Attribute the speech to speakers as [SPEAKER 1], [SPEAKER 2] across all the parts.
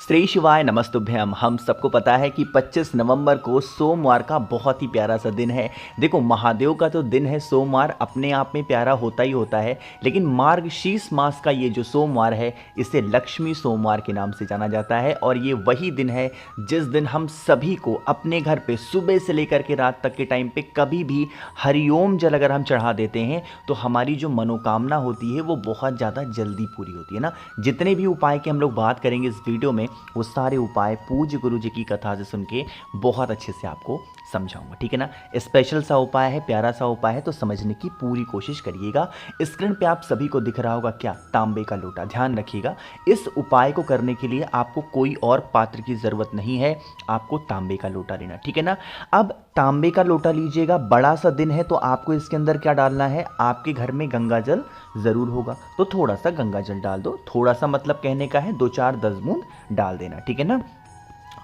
[SPEAKER 1] श्री शिवाय नमस्तुभ्यम। हम सबको पता है कि 25 नवंबर को सोमवार का बहुत ही प्यारा सा दिन है। देखो, महादेव का तो दिन है सोमवार, अपने आप में प्यारा होता ही होता है, लेकिन मार्गशीर्ष मास का ये जो सोमवार है इसे लक्ष्मी सोमवार के नाम से जाना जाता है। और ये वही दिन है जिस दिन हम सभी को अपने घर पे सुबह से लेकर के रात तक के टाइम पे कभी भी हरिओम जल अगर हम चढ़ा देते हैं तो हमारी जो मनोकामना होती है वो बहुत ज़्यादा जल्दी पूरी होती है ना। जितने भी उपाय की हम लोग बात करेंगे इस वीडियो में, वो सारे उपाय पूज्य गुरु जी की कथा से सुन के बहुत अच्छे से आपको समझाऊंगा, ठीक है ना। स्पेशल सा उपाय है, प्यारा सा उपाय है, तो समझने की पूरी कोशिश करिएगा। स्क्रीन पे आप सभी को दिख रहा होगा क्या, तांबे का लोटा। ध्यान रखिएगा, इस उपाय को करने के लिए आपको कोई और पात्र की जरूरत नहीं है, आपको तांबे का लोटा लेना, ठीक है ना। अब तांबे का लोटा लीजिएगा, बड़ा सा दिन है तो आपको इसके अंदर क्या डालना है, आपके घर में गंगा जल जरूर होगा तो थोड़ा सा गंगा जल डाल दो। थोड़ा सा मतलब कहने का है 2-4-10 बूंद डाल देना, ठीक है ना।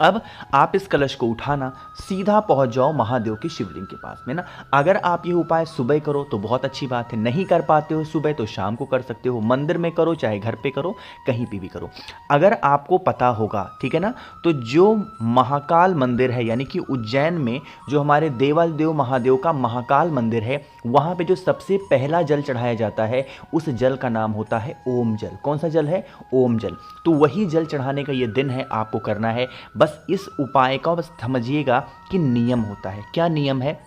[SPEAKER 1] अब आप इस कलश को उठाना, सीधा पहुंच जाओ महादेव की शिवलिंग के पास में ना। अगर आप ये उपाय सुबह करो तो बहुत अच्छी बात है, नहीं कर पाते हो सुबह तो शाम को कर सकते हो। मंदिर में करो चाहे घर पे करो, कहीं पे भी करो। अगर आपको पता होगा, ठीक है ना, तो जो महाकाल मंदिर है यानी कि उज्जैन में जो हमारे देवल देव महादेव का महाकाल मंदिर है, वहाँ पे जो सबसे पहला जल चढ़ाया जाता है उस जल का नाम होता है ओम जल। कौन सा जल है, ओम जल। तो वही जल चढ़ाने का ये दिन है, आपको करना है। बस इस उपाय का बस समझिएगा कि नियम होता है। क्या नियम है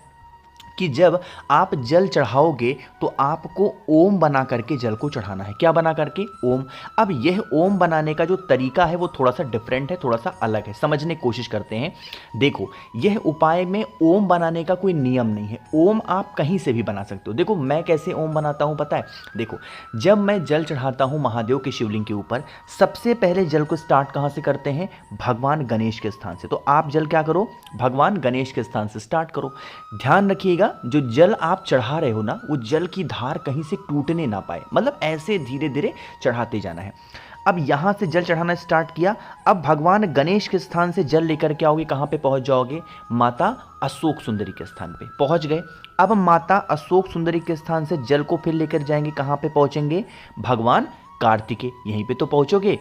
[SPEAKER 1] कि जब आप जल चढ़ाओगे तो आपको ओम बना करके जल को चढ़ाना है। क्या बना करके, ओम। अब यह ओम बनाने का जो तरीका है वो थोड़ा सा डिफरेंट है, थोड़ा सा अलग है, समझने की कोशिश करते हैं। देखो, यह उपाय में ओम बनाने का कोई नियम नहीं है, ओम आप कहीं से भी बना सकते हो। देखो मैं कैसे ओम बनाता हूं पता है, देखो जब मैं जल चढ़ाता हूं महादेव के शिवलिंग के ऊपर, सबसे पहले जल को स्टार्ट कहां से करते हैं, भगवान गणेश के स्थान से। तो आप जल क्या करो, भगवान गणेश के स्थान से स्टार्ट करो। ध्यान रखिएगा, जो जल आप चढ़ा रहे हो ना, वो जल की धार कहीं से टूटने ना पाए, मतलब ऐसे धीरे धीरे चढ़ाते जाना है। अब यहां से जल चढ़ाना स्टार्ट किया, अब भगवान गणेश के स्थान से जल लेकर के आओगे, कहां पे पहुंच जाओगे, माता अशोक सुंदरी के स्थान पे पहुंच गए। अब माता अशोक सुंदरी के स्थान से जल को फिर लेकर जाएंगे, कहां पे पहुंचेंगे, भगवान कार्तिकेय, यहीं पे तो पहुंचोगे।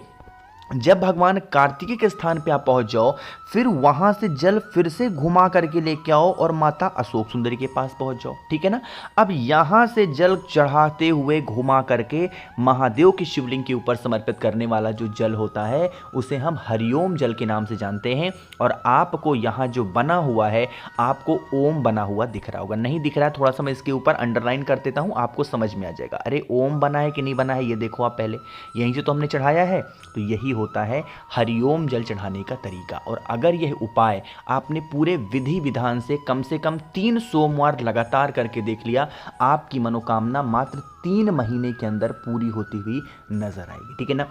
[SPEAKER 1] जब भगवान कार्तिकेय के स्थान पे आप पहुंच जाओ, फिर वहां से जल फिर से घुमा करके लेके आओ और माता अशोक सुंदरी के पास पहुंच जाओ, ठीक है ना। अब यहां से जल चढ़ाते हुए घुमा करके महादेव की शिवलिंग के ऊपर समर्पित करने वाला जो जल होता है उसे हम हरिओम जल के नाम से जानते हैं। और आपको यहां जो बना हुआ है, आपको ओम बना हुआ दिख रहा होगा, नहीं दिख रहा है थोड़ा सा मैं इसके ऊपर अंडरलाइन कर देता हूं, आपको समझ में आ जाएगा। अरे ओम बना है कि नहीं बना है ये देखो आप, पहले यहीं से तो हमने चढ़ाया है। तो यही होता है हरिओम जल चढ़ाने का तरीका। और अगर यह उपाय आपने पूरे विधि विधान से कम 3 सोमवार लगातार करके देख लिया, आपकी मनोकामना मात्र 3 महीने के अंदर पूरी होती हुई नजर आएगी, ठीक है ना।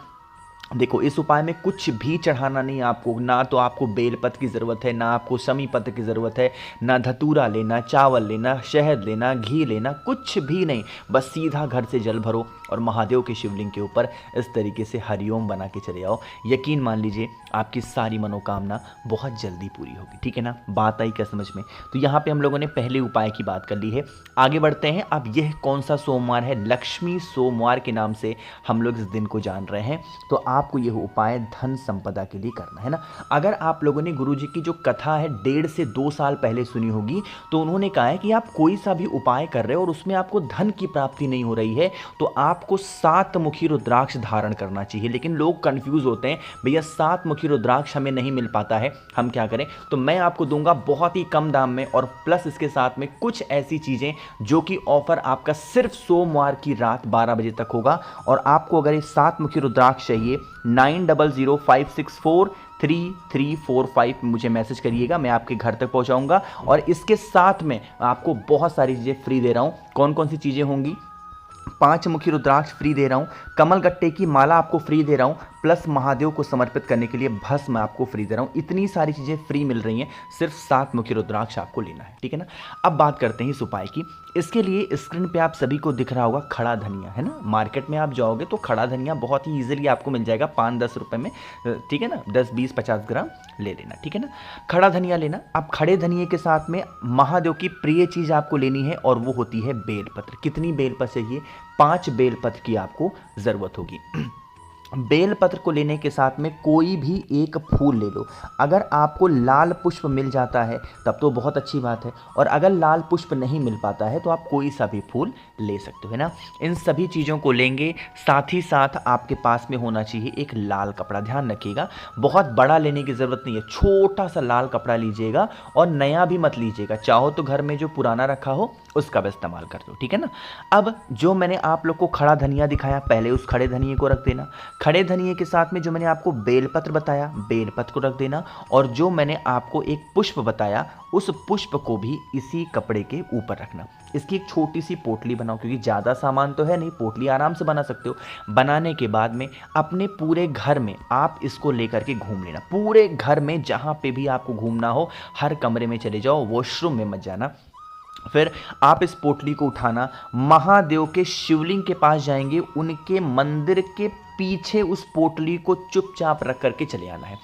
[SPEAKER 1] देखो, इस उपाय में कुछ भी चढ़ाना नहीं आपको, ना तो आपको बेलपत्र की ज़रूरत है, ना आपको शमी पत्र की ज़रूरत है, ना धतूरा लेना, चावल लेना, शहद लेना, घी लेना, कुछ भी नहीं। बस सीधा घर से जल भरो और महादेव के शिवलिंग के ऊपर इस तरीके से हरिओम बना के चले आओ। यकीन मान लीजिए आपकी सारी मनोकामना बहुत जल्दी पूरी होगी, ठीक है ना। बात आई क्या समझ में। तो यहाँ पे हम लोगों ने पहले उपाय की बात कर ली है, आगे बढ़ते हैं। अब यह कौन सा सोमवार है, लक्ष्मी सोमवार के नाम से हम लोग इस दिन को जान रहे हैं। तो आपको यह उपाय धन संपदा के लिए करना है ना। अगर आप लोगों ने गुरुजी की जो कथा है 1.5 से 2 साल पहले सुनी होगी, तो उन्होंने कहा है कि आप कोई सा भी उपाय कर रहे हो और उसमें आपको धन की प्राप्ति नहीं हो रही है तो आपको 7 मुखी रुद्राक्ष धारण करना चाहिए। लेकिन लोग कंफ्यूज होते हैं, भैया 7 मुखी रुद्राक्ष हमें नहीं मिल पाता है, हम क्या करें। तो मैं आपको दूंगा बहुत ही कम दाम में, और प्लस इसके साथ में कुछ ऐसी चीजें जो कि ऑफर आपका सिर्फ सोमवार की रात 12 बजे तक होगा। और आपको अगर ये 7 मुखी रुद्राक्ष चाहिए, 9005643345 मुझे मैसेज करिएगा, मैं आपके घर तक पहुंचाऊंगा। और इसके साथ में आपको बहुत सारी चीजें फ्री दे रहा हूं। कौन कौन सी चीजें होंगी, 5 मुखी रुद्राक्ष फ्री दे रहा हूं, कमल गट्टे की माला आपको फ्री दे रहा हूं, प्लस महादेव को समर्पित करने के लिए भस्म आपको फ्री दे रहा हूं। इतनी सारी चीजें फ्री मिल रही हैं, सिर्फ 7 मुखी रुद्राक्ष आपको लेना है, ठीक है ना। अब बात करते हैं इस उपाय की। इसके लिए स्क्रीन पे आप सभी को दिख रहा होगा खड़ा धनिया, है ना। मार्केट में आप जाओगे तो खड़ा धनिया बहुत ही ईजिली आपको मिल जाएगा 5-10 रुपए में, ठीक है ना। 10-20-50 ग्राम ले लेना, ठीक है ना। खड़ा धनिया लेना। अब खड़े धनिये के साथ में महादेव की प्रिय चीज आपको लेनी है और वो होती है बेलपत्र। कितनी बेलपत्र चाहिए, 5 बेलपत्र की आपको जरूरत होगी। बेलपत्र को लेने के साथ में कोई भी एक फूल ले लो। अगर आपको लाल पुष्प मिल जाता है तब तो बहुत अच्छी बात है, और अगर लाल पुष्प नहीं मिल पाता है तो आप कोई सा भी फूल ले सकते हो, है ना। इन सभी चीज़ों को लेंगे। साथ ही साथ आपके पास में होना चाहिए एक लाल कपड़ा। ध्यान रखिएगा, बहुत बड़ा लेने की ज़रूरत नहीं है, छोटा सा लाल कपड़ा लीजिएगा, और नया भी मत लीजिएगा। चाहो तो घर में जो पुराना रखा हो उसका भी इस्तेमाल कर दो, ठीक है ना। अब जो मैंने आप लोग को खड़ा धनिया दिखाया, पहले उस खड़े धनिए को रख देना। खड़े धनिए के साथ में जो मैंने आपको बेलपत्र बताया, बेलपत्र को रख देना। और जो मैंने आपको एक पुष्प बताया, उस पुष्प को भी इसी कपड़े के ऊपर रखना। इसकी एक छोटी सी पोटली बनाओ, क्योंकि ज़्यादा सामान तो है नहीं, पोटली आराम से बना सकते हो। बनाने के बाद में अपने पूरे घर में आप इसको लेकर के घूम लेना। पूरे घर में जहाँ पे भी आपको घूमना हो, हर कमरे में चले जाओ, वॉशरूम में मत जाना। फिर आप इस पोटली को उठाना, महादेव के शिवलिंग के पास जाएंगे, उनके मंदिर के पीछे उस पोटली को चुपचाप रख करके चले आना है।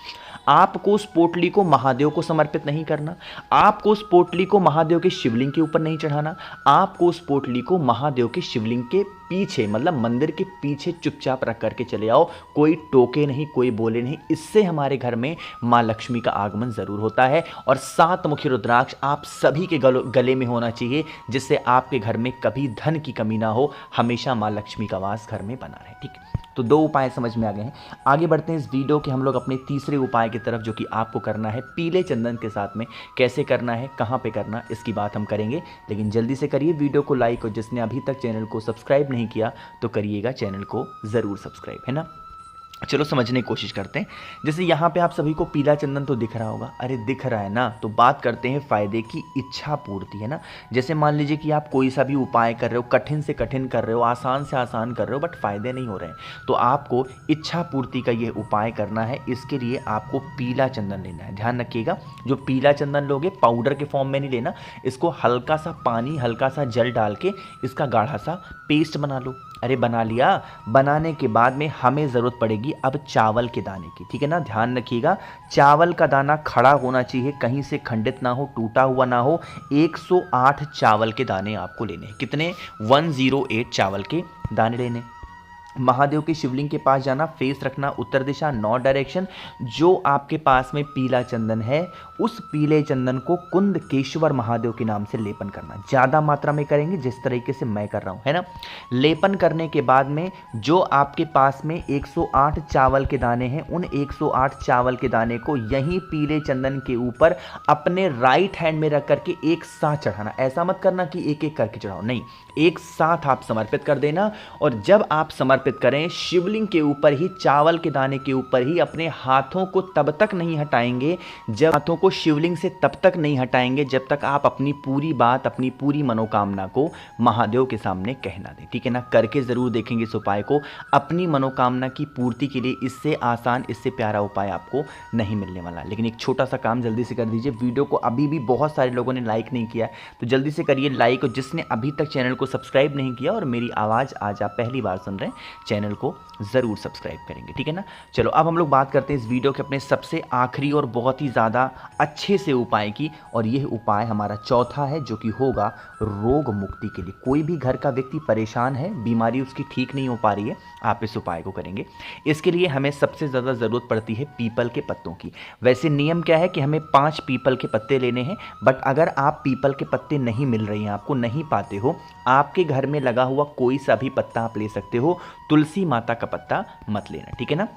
[SPEAKER 1] आपको उस पोटली को महादेव को समर्पित नहीं करना, आपको उस पोटली को महादेव के शिवलिंग के ऊपर नहीं चढ़ाना, आपको उस पोटली को महादेव के शिवलिंग के पीछे, मतलब मंदिर के पीछे चुपचाप रख करके चले आओ। कोई टोके नहीं, कोई बोले नहीं। इससे हमारे घर में माँ लक्ष्मी का आगमन ज़रूर होता है। और 7 मुखी रुद्राक्ष आप सभी के गले में होना चाहिए, जिससे आपके घर में कभी धन की कमी ना हो, हमेशा माँ लक्ष्मी का वास घर में बना रहे, ठीक है। तो 2 उपाय समझ में आ गए हैं। आगे बढ़ते हैं इस वीडियो के हम लोग अपने तीसरे उपाय की तरफ, जो कि आपको करना है पीले चंदन के साथ में। कैसे करना है, कहाँ पे करना, इसकी बात हम करेंगे, लेकिन जल्दी से करिए वीडियो को लाइक, और जिसने अभी तक चैनल को सब्सक्राइब नहीं किया तो करिएगा, चैनल को ज़रूर सब्सक्राइब, है ना। चलो समझने की कोशिश करते हैं। जैसे यहाँ पे आप सभी को पीला चंदन तो दिख रहा होगा, अरे दिख रहा है ना, तो बात करते हैं फ़ायदे की, इच्छा पूर्ति, है ना। जैसे मान लीजिए कि आप कोई सा भी उपाय कर रहे हो, कठिन से कठिन कर रहे हो, आसान से आसान कर रहे हो, बट फ़ायदे नहीं हो रहे हैं, तो आपको इच्छा पूर्ति का ये उपाय करना है। इसके लिए आपको पीला चंदन लेना है। ध्यान रखिएगा, जो पीला चंदन लोगे, पाउडर के फॉर्म में नहीं लेना, इसको हल्का सा पानी, हल्का सा जल डाल के इसका गाढ़ा सा पेस्ट बना लो। अरे बना लिया, बनाने के बाद में हमें ज़रूरत पड़ेगी अब चावल के दाने की, ठीक है ना। ध्यान रखिएगा, चावल का दाना खड़ा होना चाहिए, कहीं से खंडित ना हो, टूटा हुआ ना हो। 108 चावल के दाने आपको लेने हैं। कितने? 108 चावल के दाने लेने। महादेव के शिवलिंग के पास जाना, फेस रखना उत्तर दिशा, नॉर्थ डायरेक्शन। जो आपके पास में पीला चंदन है, उस पीले चंदन को कुंदकेश्वर महादेव के नाम से लेपन करना। ज़्यादा मात्रा में करेंगे, जिस तरीके से मैं कर रहा हूँ, है ना। लेपन करने के बाद में जो आपके पास में 108 चावल के दाने हैं, उन 108 चावल के दाने को यहीं पीले चंदन के ऊपर अपने राइट हैंड में रख करके एक साथ चढ़ाना। ऐसा मत करना कि एक एक करके चढ़ाओ, नहीं, एक साथ आप समर्पित कर देना। और जब आप समर्पित करें, शिवलिंग के ऊपर ही, चावल के दाने के ऊपर ही अपने हाथों को तब तक नहीं हटाएंगे, जब हाथों को शिवलिंग से तब तक नहीं हटाएंगे जब तक आप अपनी पूरी बात, अपनी पूरी मनोकामना को महादेव के सामने कहना दें, ठीक है ना। करके ज़रूर देखेंगे इस उपाय को। अपनी मनोकामना की पूर्ति के लिए इससे आसान, इससे प्यारा उपाय आपको नहीं मिलने वाला। लेकिन एक छोटा सा काम जल्दी से कर दीजिए। वीडियो को अभी भी बहुत सारे लोगों ने लाइक नहीं किया, तो जल्दी से करिए लाइक। और जिसने अभी तक चैनल को सब्सक्राइब नहीं किया और मेरी आवाज़ आज आप पहली बार सुन रहे हैं, चैनल को ज़रूर सब्सक्राइब करेंगे, ठीक है ना। चलो अब हम लोग बात करते हैं इस वीडियो के अपने सबसे आखिरी और बहुत ही ज़्यादा अच्छे से उपाय की। और यह उपाय हमारा चौथा है, जो कि होगा रोग मुक्ति के लिए। कोई भी घर का व्यक्ति परेशान है, बीमारी उसकी ठीक नहीं हो पा रही है, आप इस उपाय को करेंगे। इसके लिए हमें सबसे ज़्यादा ज़रूरत पड़ती है पीपल के पत्तों की। वैसे नियम क्या है कि हमें 5 पीपल के पत्ते लेने हैं, बट अगर आप पीपल के पत्ते नहीं मिल रही हैं, आपको नहीं पाते हो, आपके घर में लगा हुआ कोई सा भी पत्ता आप ले सकते हो। तुलसी माता का पत्ता मत लेना, ठीक है ना।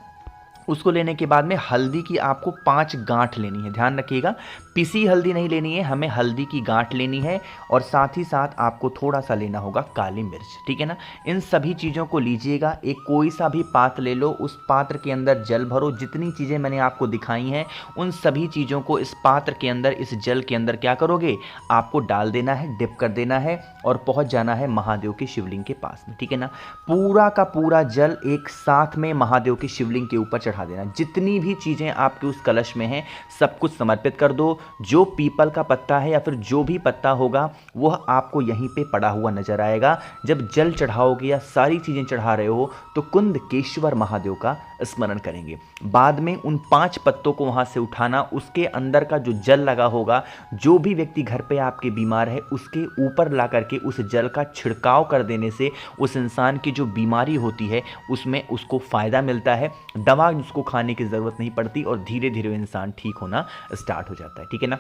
[SPEAKER 1] उसको लेने के बाद में हल्दी की आपको 5 गांठ लेनी है। ध्यान रखिएगा, पिसी हल्दी नहीं लेनी है, हमें हल्दी की गांठ लेनी है। और साथ ही साथ आपको थोड़ा सा लेना होगा काली मिर्च, ठीक है ना। इन सभी चीज़ों को लीजिएगा, एक कोई सा भी पात्र ले लो, उस पात्र के अंदर जल भरो। जितनी चीज़ें मैंने आपको दिखाई हैं, उन सभी चीज़ों को इस पात्र के अंदर, इस जल के अंदर क्या करोगे, आपको डाल देना है, डिप कर देना है और पहुँच जाना है महादेव के शिवलिंग के पास में, ठीक है ना। पूरा का पूरा जल एक साथ में महादेव के शिवलिंग के ऊपर चढ़ा देना। जितनी भी चीज़ें आपके उस कलश में हैं सब कुछ समर्पित कर दो। जो पीपल का पत्ता है या फिर जो भी पत्ता होगा वह आपको यहीं पे पड़ा हुआ नजर आएगा। जब जल चढ़ाओगे या सारी चीज़ें चढ़ा रहे हो तो कुंदकेश्वर महादेव का स्मरण करेंगे। बाद में उन 5 पत्तों को वहाँ से उठाना, उसके अंदर का जो जल लगा होगा, जो भी व्यक्ति घर पे आपके बीमार है उसके ऊपर ला करके उस जल का छिड़काव कर देने से उस इंसान की जो बीमारी होती है उसमें उसको फ़ायदा मिलता है। दवा उसको खाने की ज़रूरत नहीं पड़ती और धीरे धीरे इंसान ठीक होना स्टार्ट हो जाता है। ठीक है ना,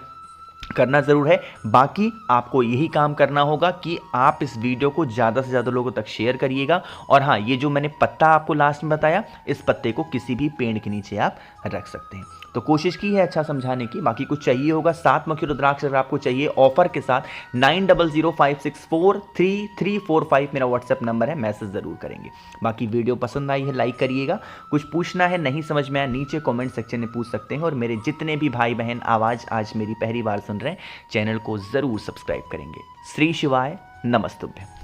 [SPEAKER 1] करना ज़रूर है। बाकी आपको यही काम करना होगा कि आप इस वीडियो को ज़्यादा से ज़्यादा लोगों तक शेयर करिएगा। और हाँ, ये जो मैंने पत्ता आपको लास्ट में बताया, इस पत्ते को किसी भी पेड़ के नीचे आप रख सकते हैं। तो कोशिश की है अच्छा समझाने की। बाकी कुछ चाहिए होगा 7 मुखी रुद्राक्ष अगर आपको चाहिए ऑफर के साथ 9005643345 मेरा व्हाट्सएप नंबर है, मैसेज ज़रूर करेंगे। बाकी वीडियो पसंद आई है लाइक करिएगा। कुछ पूछना है, नहीं समझ में आया, नीचे कमेंट सेक्शन में पूछ सकते हैं। और मेरे जितने भी भाई बहन आवाज़ आज मेरी पहली बार सुन रहे हैं, चैनल को ज़रूर सब्सक्राइब करेंगे। श्री शिवाय नमस्तुभ्यं।